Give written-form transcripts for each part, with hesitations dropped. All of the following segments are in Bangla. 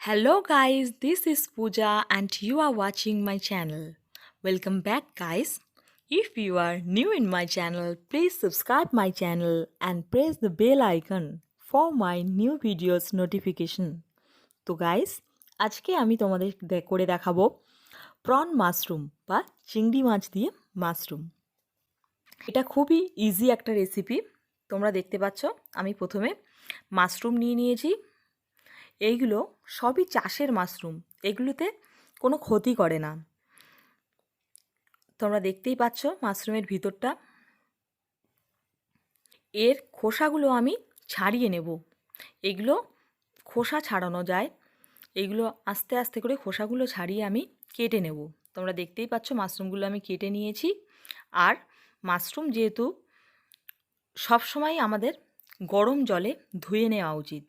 Hello guys, this is Pooja and you are watching my channel. Welcome back guys. If you are new in my channel, please subscribe my channel and press the bell icon for my new videos notification. তো গাইস, আজকে আমি তোমাদের করে দেখাবো প্রন মাশরুম বা চিংড়ি মাছ দিয়ে মাশরুম। এটা খুবই ইজি একটা রেসিপি। তোমরা দেখতে পাচ্ছ আমি প্রথমে মাশরুম নিয়ে নিয়েছি। এইগুলো সবই চাষের মাশরুম, এগুলোতে কোনো ক্ষতি করে না। তোমরা দেখতেই পাচ্ছ মাশরুমের ভিতরটা। এর খোসাগুলো আমি ছাড়িয়ে নেব। এগুলো খোসা ছাড়ানো যায়, এগুলো আস্তে আস্তে করে খোসাগুলো ছাড়িয়ে আমি কেটে নেব। তোমরা দেখতেই পাচ্ছ মাশরুমগুলো আমি কেটে নিয়েছি। আর মাশরুম যেহেতু সবসময় আমাদের গরম জলে ধুয়ে নেওয়া উচিত,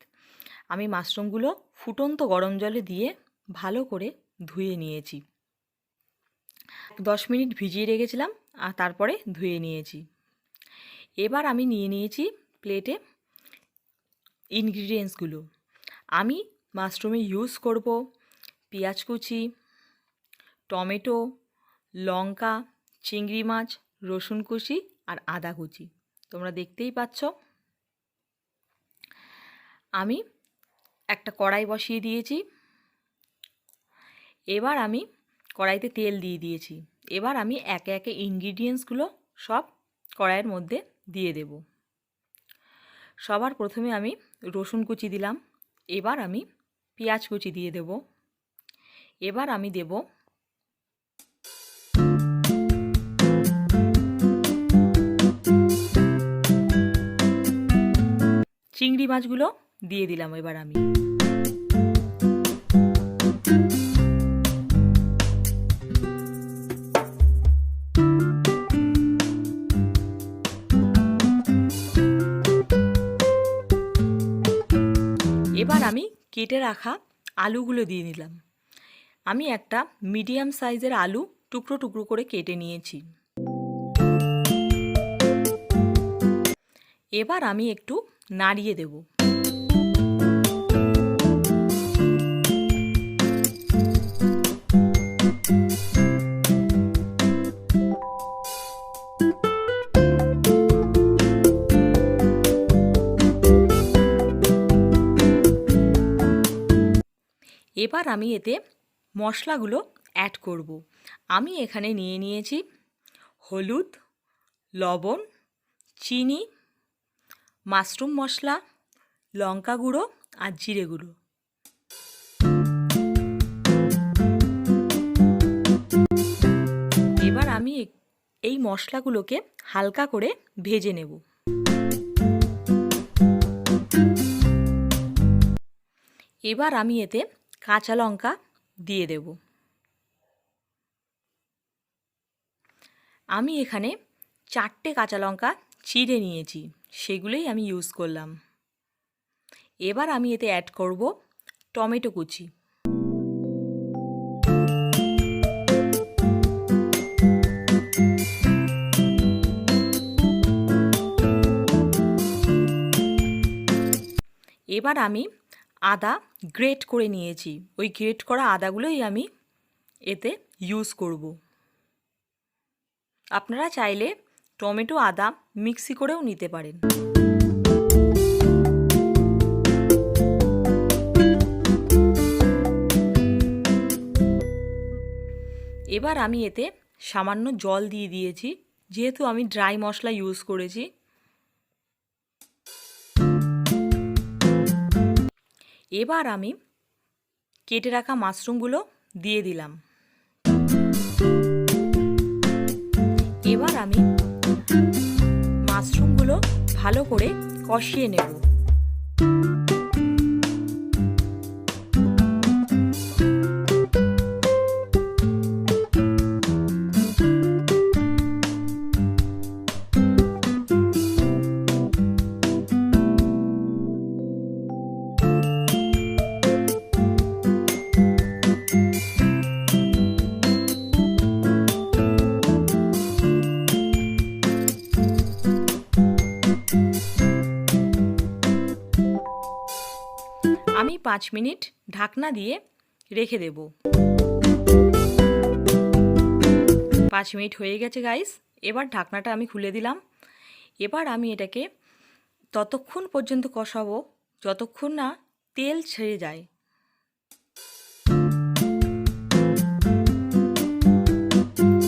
আমি মাশরুমগুলো ফুটন্ত গরম জলে দিয়ে ভালো করে ধুয়ে নিয়েছি। 10 মিনিট ভিজিয়ে রেখেছিলাম আর তারপরে ধুয়ে নিয়েছি। এবার আমি নিয়ে নিয়েছি প্লেটে ইনগ্রিডিয়েন্টসগুলো। আমি মাশরুমে ইউজ করব পেঁয়াজ কুচি, টমেটো, লঙ্কা, চিংড়ি মাছ, রসুন কুচি আর আদা কুচি। তোমরা দেখতেই পাচ্ছ। আমি একটা কড়াই বসিয়ে দিয়েছি। এবার আমি কড়াইতে তেল দিয়ে দিয়েছি। এবার আমি একে একে ইনগ্রিডিয়েন্টসগুলো সব কড়াইয়ের মধ্যে দিয়ে দেব। সবার প্রথমে আমি রসুন কুচি দিলাম। এবার আমি পেঁয়াজ কুচি দিয়ে দেব। এবার আমি দেব চিংড়ি মাছগুলো দিয়ে দিলাম। এবার আমি কেটে রাখা আলুগুলো দিয়ে নিলাম। আমি একটা মিডিয়াম সাইজের আলু টুকরো টুকরো করে কেটে নিয়েছি। এবার আমি একটু নাড়িয়ে দেব। এবার আমি এতে মশলাগুলো অ্যাড করব। আমি এখানে নিয়ে নিয়েছি হলুদ, লবণ, চিনি, মাশরুম মশলা, লঙ্কা গুঁড়ো আর জিরে গুঁড়ো। এবার আমি এই মশলাগুলোকে হালকা করে ভেজে নেব। এবার আমি এতে কাঁচা লঙ্কা দিয়ে দেব। আমি এখানে 4টে কাঁচা লঙ্কা চিড়ে নিয়েছি, সেগুলোই আমি ইউজ করলাম। এবার আমি এতে অ্যাড করব টমেটো কুচি। এবার আমি আদা গ্রেট করে নিয়েছি, ওই গ্রেট করা আদাগুলোই আমি এতে ইউজ করব। আপনারা চাইলে টমেটো আদা মিক্সি করেও নিতে পারেন। এবার আমি এতে সামান্য জল দিয়ে দিয়েছি, যেহেতু আমি ড্রাই মশলা ইউজ করেছি। এবার আমি কেটে রাখা মাশরুমগুলো দিয়ে দিলাম। এবার আমি মাশরুমগুলো ভালো করে কষিয়ে নেব। 5 মিনিট ঢাকনা দিয়ে রেখে দেব। 5 মিনিট হয়ে গেছে গাইস। এবার ঢাকনাটা আমি খুলে দিলাম। এবার আমি এটাকে ততক্ষণ পর্যন্ত কষাবো যতক্ষণ না তেল ছেড়ে যায়।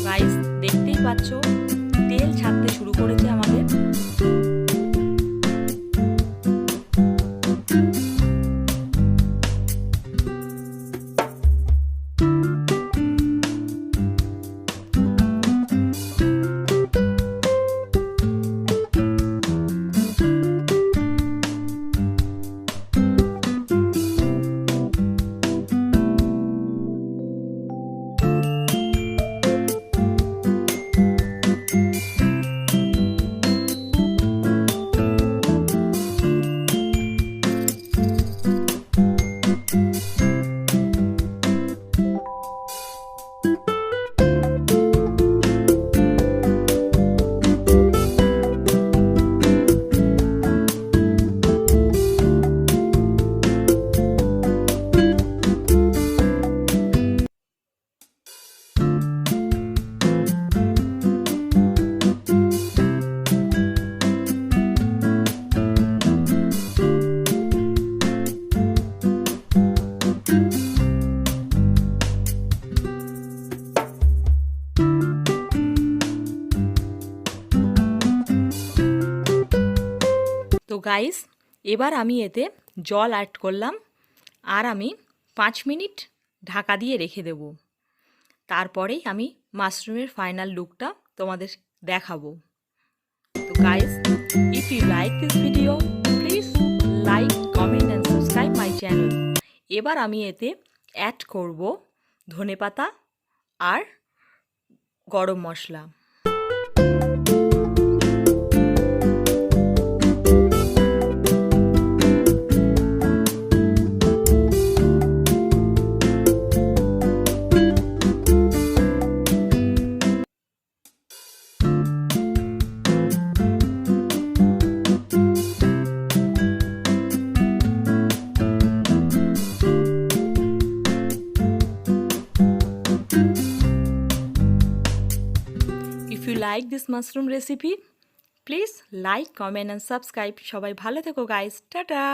গাইস দেখতেই পাচ্ছ তেল ছাড়তে শুরু করেছে আমাদের। তো গাইস এবার আমি এতে জল অ্যাড করলাম আর আমি 5 মিনিট ঢাকা দিয়ে রেখে দেব। তারপরেই আমি মাশরুমের ফাইনাল লুকটা তোমাদের দেখাবো। তো guys if you like this video please like comment and subscribe my channel. এবার আমি এতে অ্যাড করব ধনেপাতা আর গরম মশলা। If you like this mushroom recipe, please like, comment and subscribe. সবাই ভালো থেকো guys. টাটা.